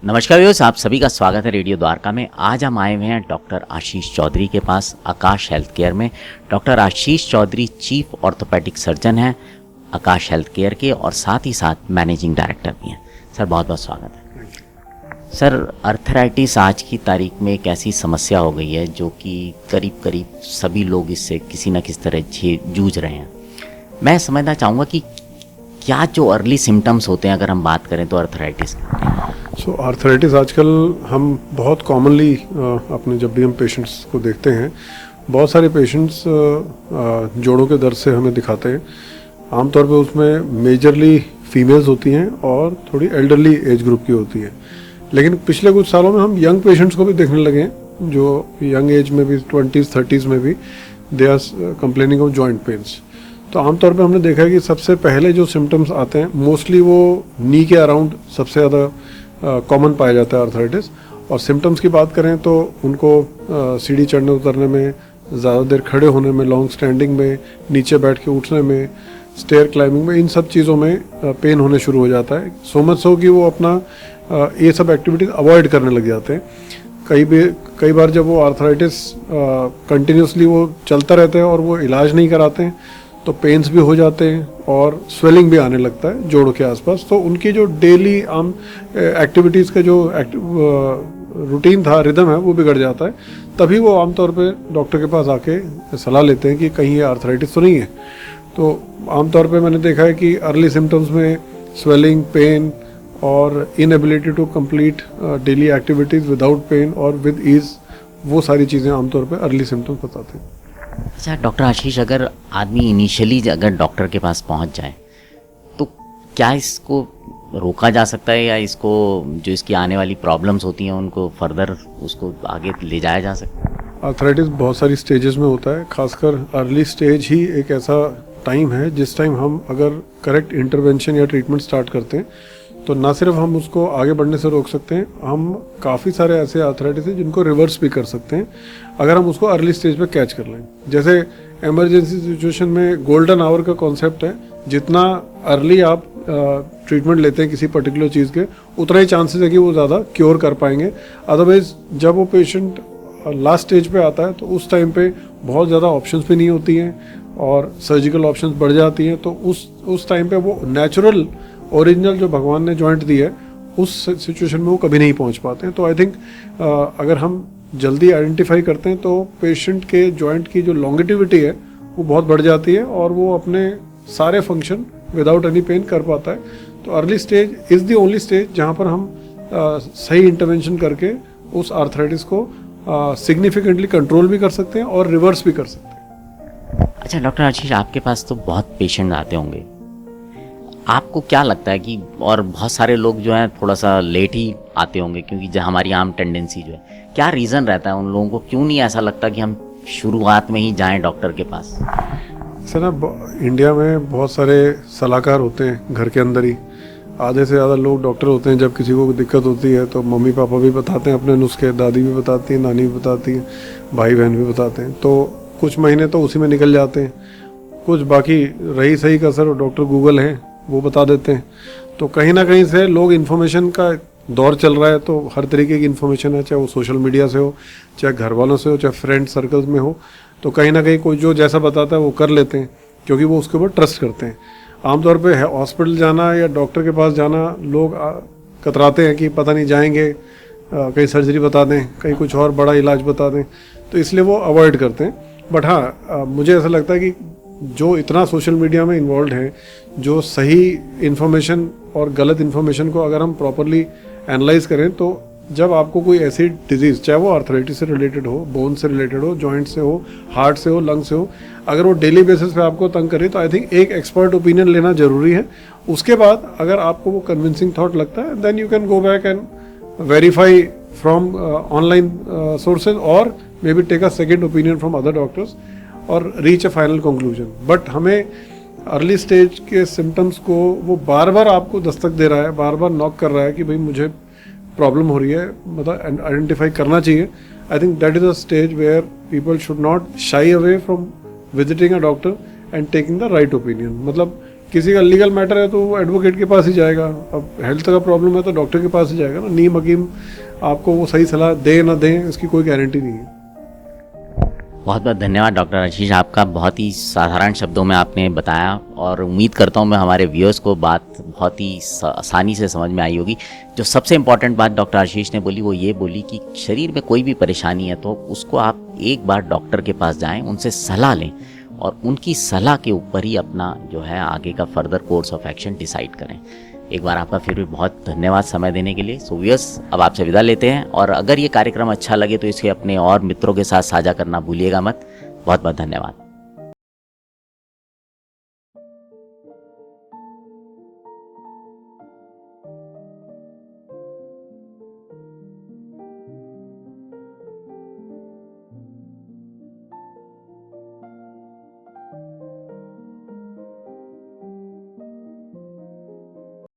नमस्कार व्यूअर्स, आप सभी का स्वागत है रेडियो द्वारका में। आज हम आए हुए हैं डॉक्टर आशीष चौधरी के पास आकाश हेल्थ केयर में। Doctor Ashish Chaudhary chief orthopaedic surgeon हैं आकाश हेल्थ केयर के और साथ ही साथ मैनेजिंग डायरेक्टर भी हैं। सर बहुत बहुत स्वागत है। सर, अर्थराइटिस आज की तारीख में एक ऐसी समस्या हो गई है जो कि करीब करीब सभी लोग इससे किसी न किसी तरह जूझ रहे हैं। मैं समझना चाहूँगा कि क्या जो अर्ली सिम्टम्स होते हैं, अगर हम बात करें तो अर्थराइटिस आर्थराइटिस आजकल हम बहुत कॉमनली अपने जब भी हम पेशेंट्स को देखते हैं, बहुत सारे पेशेंट्स जोड़ों के दर्द से हमें दिखाते हैं। आमतौर पे उसमें मेजरली फीमेल्स होती हैं और थोड़ी एल्डरली एज ग्रुप की होती हैं। लेकिन पिछले कुछ सालों में हम यंग पेशेंट्स को भी देखने लगे हैं, जो यंग एज में भी 20s 30s में भी they are complaining of joint pains. तो आमतौर पे हमने देखा है कि सबसे पहले जो सिम्टम्स आते हैं मोस्टली वो नी के अराउंड सबसे ज़्यादा कॉमन पाया जाता है अर्थराइटिस। और सिम्टम्स की बात करें तो उनको सीढ़ी चढ़ने उतरने में, ज़्यादा देर खड़े होने में, लॉन्ग स्टैंडिंग में, नीचे बैठ के उठने में, स्टेयर क्लाइंबिंग में, इन सब चीज़ों में पेन होने शुरू हो जाता है। सो मच सो कि वो अपना ये सब एक्टिविटीज़ अवॉइड करने लग जाते हैं। कई बार जब वो आर्थराइटिस कंटिन्यूसली वो चलता रहता है और वो इलाज नहीं कराते हैं तो पेन्स भी हो जाते हैं और स्वेलिंग भी आने लगता है जोड़ों के आसपास। तो उनकी जो डेली आम एक्टिविटीज़ का जो रूटीन था, रिदम है, वो बिगड़ जाता है। तभी वो आमतौर पे डॉक्टर के पास आके सलाह लेते हैं कि कहीं ये आर्थराइटिस तो नहीं है। तो आमतौर पे मैंने देखा है कि अर्ली सिम्टम्स में स्वेलिंग, पेन और inability to complete daily activities without pain और विद ईज, वो सारी चीज़ें आमतौर पर अर्ली सिम्टम्स बताते हैं। अच्छा डॉक्टर आशीष, अगर आदमी इनिशियली अगर डॉक्टर के पास पहुंच जाए तो क्या इसको रोका जा सकता है, या इसको जो इसकी आने वाली प्रॉब्लम्स होती हैं उनको फर्दर उसको आगे ले जाया जा सकता है? आर्थराइटिस बहुत सारी स्टेजेस में होता है। खासकर अर्ली स्टेज ही एक ऐसा टाइम है जिस टाइम हम अगर करेक्ट इंटरवेंशन या ट्रीटमेंट स्टार्ट करते हैं तो ना सिर्फ हम उसको आगे बढ़ने से रोक सकते हैं, हम काफ़ी सारे ऐसे आर्थराइटिस हैं जिनको रिवर्स भी कर सकते हैं अगर हम उसको अर्ली स्टेज पे कैच कर लें। जैसे इमरजेंसी सिचुएशन में गोल्डन आवर का कॉन्सेप्ट है, जितना अर्ली आप ट्रीटमेंट लेते हैं किसी पर्टिकुलर चीज़ के, उतना ही चांसेस है कि वो ज़्यादा क्योर कर पाएंगे। अदरवाइज जब वो पेशेंट लास्ट स्टेज पे आता है तो उस टाइम पे बहुत ज़्यादा ऑप्शंस भी नहीं होती हैं और सर्जिकल ऑप्शंस बढ़ जाती हैं। तो उस टाइम पे वो नेचुरल ओरिजिनल जो भगवान ने जॉइंट दी है उस सिचुएशन में वो कभी नहीं पहुंच पाते हैं। तो आई थिंक अगर हम जल्दी आइडेंटिफाई करते हैं तो पेशेंट के जॉइंट की जो लॉन्गेटिविटी है वो बहुत बढ़ जाती है और वो अपने सारे फंक्शन विदाउट एनी पेन कर पाता है। तो early stage is the only stage जहाँ पर हम सही इंटरवेंशन करके उस आर्थराइटिस को सिग्निफिकेंटली कंट्रोल भी कर सकते हैं और रिवर्स भी कर सकते हैं। अच्छा डॉक्टर आशीष, आपके पास तो बहुत पेशेंट आते होंगे, आपको क्या लगता है कि, और बहुत सारे लोग जो हैं थोड़ा सा लेट ही आते होंगे क्योंकि जो हमारी आम टेंडेंसी जो है, क्या रीज़न रहता है उन लोगों को, क्यों नहीं ऐसा लगता कि हम शुरुआत में ही जाएं डॉक्टर के पास? सर ना, इंडिया में बहुत सारे सलाहकार होते हैं घर के अंदर ही। आधे से ज़्यादा लोग डॉक्टर होते हैं। जब किसी को दिक्कत होती है तो मम्मी पापा भी बताते हैं अपने नुस्खे, दादी भी बताती है, नानी भी बताती है, भाई बहन भी बताते हैं। तो कुछ महीने तो उसी में निकल जाते हैं, कुछ बाकी रही सही का सर डॉक्टर गूगल है वो बता देते हैं। तो कहीं ना कहीं से लोग इन्फॉर्मेशन का दौर चल रहा है, तो हर तरीके की इन्फॉर्मेशन है, चाहे वो सोशल मीडिया से हो, चाहे घर वालों से हो, चाहे फ्रेंड सर्कल्स में हो। तो कहीं ना कहीं कोई जो जैसा बताता है वो कर लेते हैं क्योंकि वो उसके ऊपर ट्रस्ट करते हैं। आमतौर पे हॉस्पिटल जाना या डॉक्टर के पास जाना लोग कतराते हैं कि पता नहीं जाएंगे कहीं सर्जरी बता दें, कहीं कुछ और बड़ा इलाज बता दें, तो इसलिए वो अवॉइड करते हैं। बट हाँ, मुझे ऐसा लगता है कि जो इतना सोशल मीडिया में इन्वॉल्व है, जो सही इन्फॉर्मेशन और गलत इन्फॉर्मेशन को अगर हम प्रॉपरली एनालाइज करें, तो जब आपको कोई ऐसी डिजीज़, चाहे वो आर्थराइटिस से रिलेटेड हो, बोन से रिलेटेड हो, जॉइंट से हो, हार्ट से हो, लंग से हो, अगर वो डेली बेसिस पे आपको तंग करे तो आई थिंक एक एक्सपर्ट ओपिनियन लेना जरूरी है। उसके बाद अगर आपको वो कन्विंसिंग थॉट लगता है, then you can go back and verify from online sources और may be take a second opinion from other doctors और reach a final conclusion. But हमें अर्ली स्टेज के सिम्टम्स को वो बार बार आपको दस्तक दे रहा है, बार बार नॉक कर रहा है कि भाई मुझे प्रॉब्लम हो रही है, मतलब आइडेंटिफाई करना चाहिए। I think that is a stage where people should not shy away from visiting a doctor and taking the right opinion. मतलब किसी का लीगल मैटर है तो वो एडवोकेट के पास ही जाएगा, अब हेल्थ का प्रॉब्लम है तो डॉक्टर के पास ही जाएगा ना। नीम हकीम आपको वो सही सलाह दे ना दें इसकी कोई गारंटी नहीं है। बहुत बहुत धन्यवाद डॉक्टर आशीष, आपका बहुत ही साधारण शब्दों में आपने बताया और उम्मीद करता हूँ मैं हमारे व्यूअर्स को बात बहुत ही आसानी से समझ में आई होगी। जो सबसे इम्पॉर्टेंट बात डॉक्टर आशीष ने बोली वो ये बोली कि शरीर में कोई भी परेशानी है तो उसको आप एक बार डॉक्टर के पास जाएं, उनसे सलाह लें और उनकी सलाह के ऊपर ही अपना जो है आगे का further course of action decide करें। एक बार आपका फिर भी बहुत धन्यवाद समय देने के लिए। सो व्यूअर्स, अब आपसे विदा लेते हैं और अगर ये कार्यक्रम अच्छा लगे तो इसे अपने और मित्रों के साथ साझा करना भूलिएगा मत। बहुत बहुत धन्यवाद।